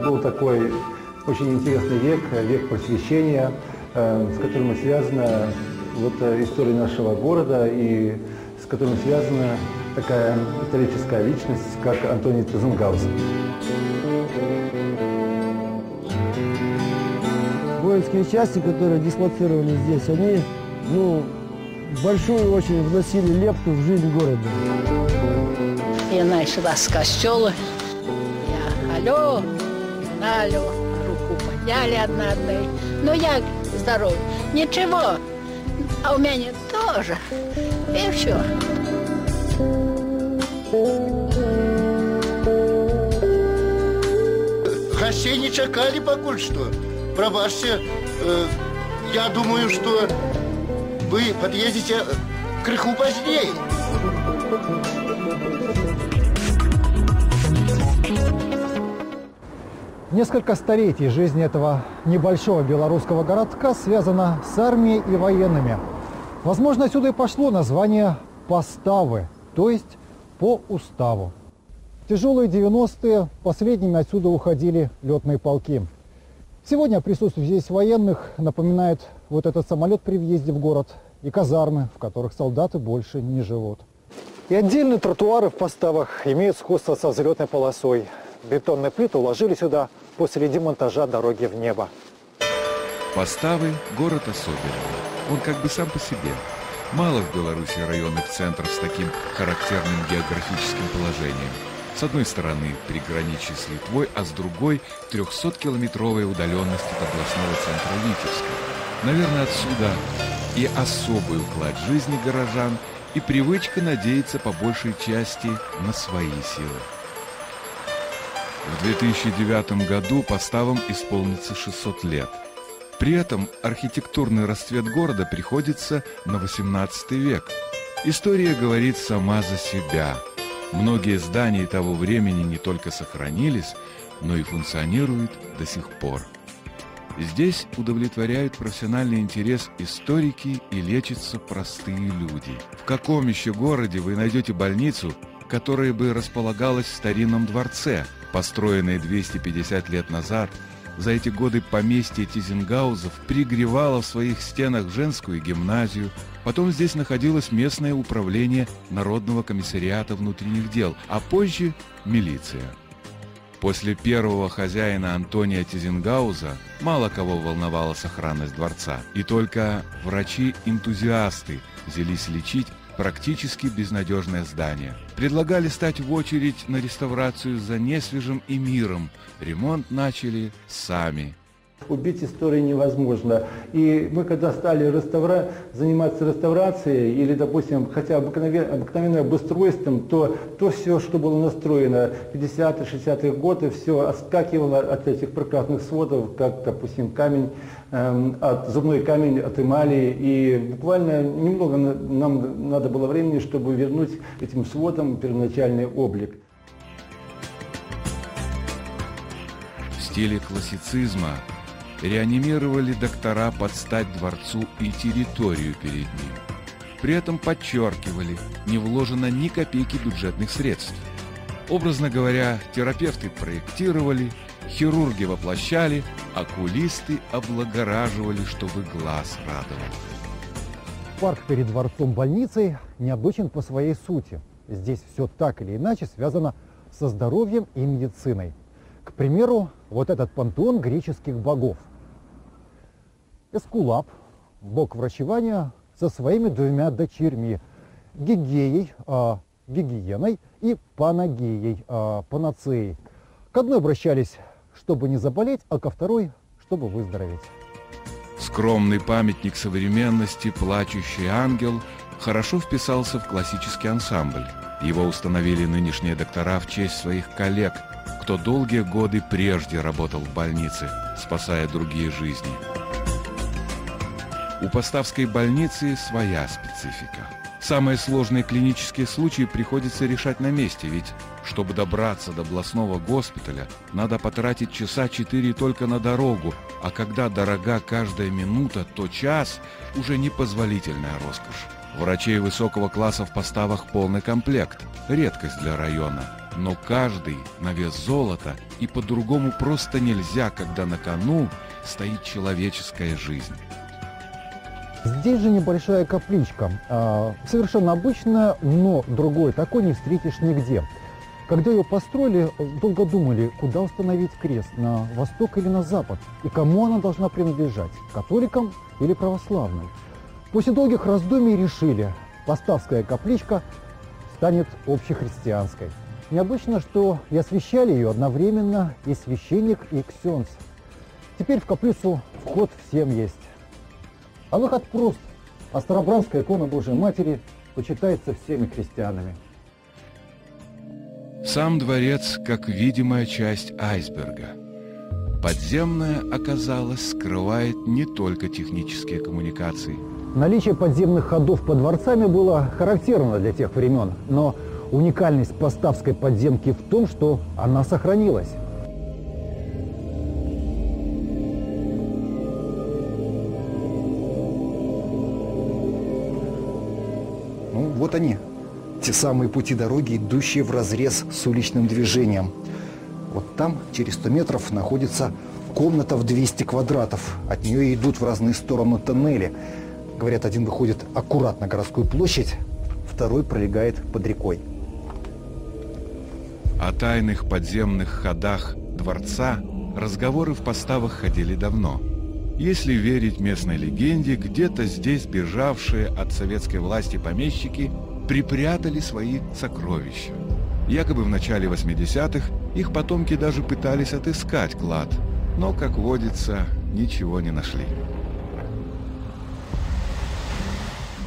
Был такой очень интересный век, век просвещения, с которым связана история нашего города и с которым связана такая историческая личность, как Антоний Тизенгаузен. Воинские части, которые дислоцированы здесь, они большую очень вносили лепту в жизнь города. Я начала с костела. Алло, руку подняли одной. Но я здоров. Ничего. А у меня тоже. И все. Гостей не чекали пока что. Пробачьте, я думаю, что вы подъедете крыху позднее. Несколько столетий жизни этого небольшого белорусского городка связана с армией и военными. Возможно, отсюда и пошло название «Поставы», то есть по уставу. В тяжелые 90-е последними отсюда уходили летные полки. Сегодня присутствие здесь военных напоминает вот этот самолет при въезде в город и казармы, в которых солдаты больше не живут. И отдельные тротуары в Поставах имеют сходство со взлетной полосой. Бетонные плиты уложили сюда после демонтажа дороги в небо. Поставы – город особенный. Он как бы сам по себе. Мало в Беларуси районных центров с таким характерным географическим положением. С одной стороны приграничье с Литвой, а с другой – 300-километровая удаленность от областного центра Витебска. Наверное, отсюда и особый уклад жизни горожан, и привычка надеяться по большей части на свои силы. В 2009 году Поставам исполнится 600 лет. При этом архитектурный расцвет города приходится на XVIII век. История говорит сама за себя. Многие здания того времени не только сохранились, но и функционируют до сих пор. Здесь удовлетворяют профессиональный интерес историки и лечатся простые люди. В каком еще городе вы найдете больницу, которая бы располагалась в старинном дворце, построенной 250 лет назад? За эти годы поместье Тизенгаузов пригревало в своих стенах женскую гимназию, потом здесь находилось местное управление Народного комиссариата внутренних дел, а позже милиция. После первого хозяина Антония Тизенгауза мало кого волновала сохранность дворца, и только врачи-энтузиасты взялись лечить практически безнадежное здание. Предлагали стать в очередь на реставрацию за несвежим и миром. Ремонт начали сами. Убить историю невозможно. И мы, когда стали заниматься реставрацией или, допустим, хотя обыкновенным обустройством, то все, что было настроено в 50-е, 60-е годы, все отскакивало от этих прекрасных сводов, как, допустим, зубной камень от эмали. И буквально немного нам надо было времени, чтобы вернуть этим сводам первоначальный облик. В стиле классицизма реанимировали доктора под стать дворцу и территорию перед ним. При этом подчеркивали, не вложено ни копейки бюджетных средств. Образно говоря, терапевты проектировали, хирурги воплощали, окулисты облагораживали, чтобы глаз радовал. Парк перед дворцом-больницей необычен по своей сути. Здесь все так или иначе связано со здоровьем и медициной. К примеру, вот этот пантеон греческих богов. Эскулап, бог врачевания, со своими двумя дочерьми – Гигеей, Гигиеной и Панагеей, Панацеей. К одной обращались, чтобы не заболеть, а ко второй, чтобы выздороветь. Скромный памятник современности «Плачущий ангел» хорошо вписался в классический ансамбль. Его установили нынешние доктора в честь своих коллег. кто долгие годы прежде работал в больнице, спасая другие жизни. У Поставской больницы своя специфика. Самые сложные клинические случаи приходится решать на месте, ведь чтобы добраться до областного госпиталя, надо потратить часа 4 только на дорогу, а когда дорога каждая минута, то час уже непозволительная роскошь. Врачей высокого класса в Поставах полный комплект, редкость для района. Но каждый на вес золота, и по-другому просто нельзя, когда на кону стоит человеческая жизнь. Здесь же небольшая капличка, совершенно обычная, но другой такой не встретишь нигде. Когда ее построили, долго думали, куда установить крест, на восток или на запад, и кому она должна принадлежать, католикам или православным. После долгих раздумий решили, Поставская капличка станет общехристианской. Необычно, что и освящали ее одновременно и священник, и ксенз. Теперь в каплицу вход всем есть. А выход прост. А Старобранская икона Божией Матери почитается всеми христианами. Сам дворец как видимая часть айсберга. Подземная, оказалось, скрывает не только технические коммуникации. Наличие подземных ходов под дворцами было характерно для тех времен, но уникальность Поставской подземки в том, что она сохранилась. Вот они, те самые пути дороги, идущие вразрез с уличным движением. Вот там, через 100 метров, находится комната в 200 квадратов. От нее идут в разные стороны тоннели. Говорят, один выходит аккурат на городскую площадь, второй пролегает под рекой. О тайных подземных ходах дворца разговоры в Поставах ходили давно. Если верить местной легенде, где-то здесь бежавшие от советской власти помещики припрятали свои сокровища. Якобы в начале 80-х их потомки даже пытались отыскать клад, но, как водится, ничего не нашли.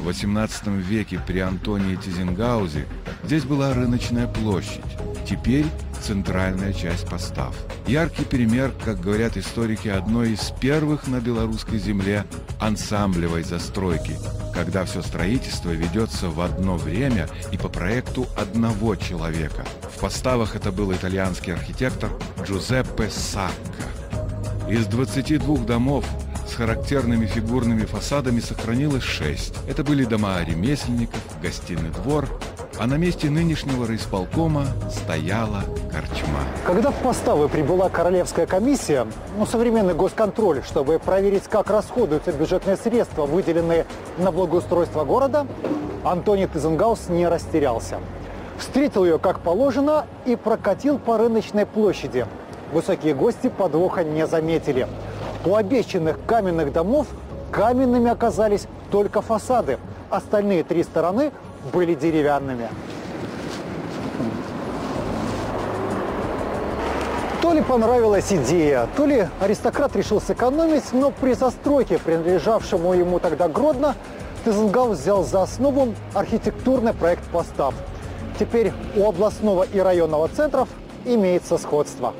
В XVIII веке при Антонии Тизенгаузе здесь была рыночная площадь, теперь центральная часть Постав. Яркий пример, как говорят историки, одной из первых на белорусской земле ансамблевой застройки, когда все строительство ведется в одно время и по проекту одного человека. В Поставах это был итальянский архитектор Джузеппе Сакка. Из 22 домов с характерными фигурными фасадами сохранилось 6. Это были дома ремесленников, гостиный двор, а на месте нынешнего райисполкома стояла корчма. Когда в Поставы прибыла королевская комиссия, современный госконтроль, чтобы проверить, как расходуются бюджетные средства, выделенные на благоустройство города, Антоний Тизенгаус не растерялся. Встретил ее как положено и прокатил по рыночной площади. Высокие гости подвоха не заметили. У обещанных каменных домов каменными оказались только фасады. Остальные 3 стороны были деревянными. То ли понравилась идея, то ли аристократ решил сэкономить, но при застройке, принадлежавшему ему тогда Гродно, Тизенгаус взял за основу архитектурный проект Постав. Теперь у областного и районного центров имеется сходство.